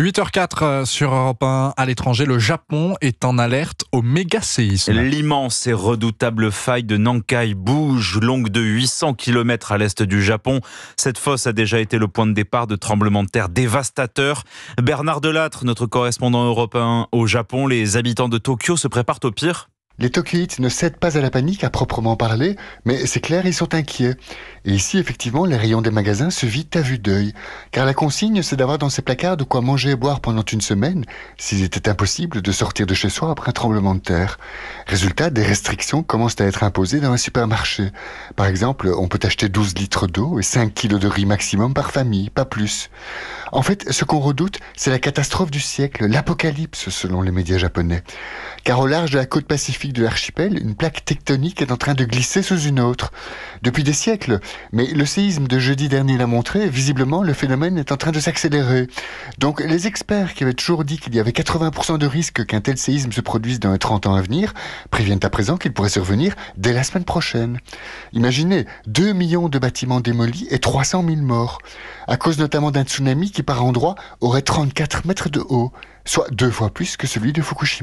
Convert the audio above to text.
8h04 sur Europe 1. À l'étranger, le Japon est en alerte au méga-séisme. L'immense et redoutable faille de Nankai bouge, longue de 800 km à l'est du Japon. Cette fosse a déjà été le point de départ de tremblements de terre dévastateurs. Bernard Delattre, notre correspondant européen au Japon, les habitants de Tokyo se préparent au pire. Les Tokyoïtes ne cèdent pas à la panique à proprement parler, mais c'est clair, ils sont inquiets. Et ici, effectivement, les rayons des magasins se vident à vue d'œil. Car la consigne, c'est d'avoir dans ses placards de quoi manger et boire pendant une semaine, s'il était impossible de sortir de chez soi après un tremblement de terre. Résultat, des restrictions commencent à être imposées dans un supermarché. Par exemple, on peut acheter 12 litres d'eau et 5 kilos de riz maximum par famille, pas plus. En fait, ce qu'on redoute, c'est la catastrophe du siècle, l'apocalypse, selon les médias japonais. Car au large de la côte pacifique de l'archipel, une plaque tectonique est en train de glisser sous une autre. Depuis des siècles, mais le séisme de jeudi dernier l'a montré, visiblement le phénomène est en train de s'accélérer. Donc les experts qui avaient toujours dit qu'il y avait 80% de risque qu'un tel séisme se produise dans les 30 ans à venir, préviennent à présent qu'il pourrait survenir dès la semaine prochaine. Imaginez, 2 millions de bâtiments démolis et 300 000 morts, à cause notamment d'un tsunami qui par endroits aurait 34 mètres de haut, soit 2 fois plus que celui de Fukushima.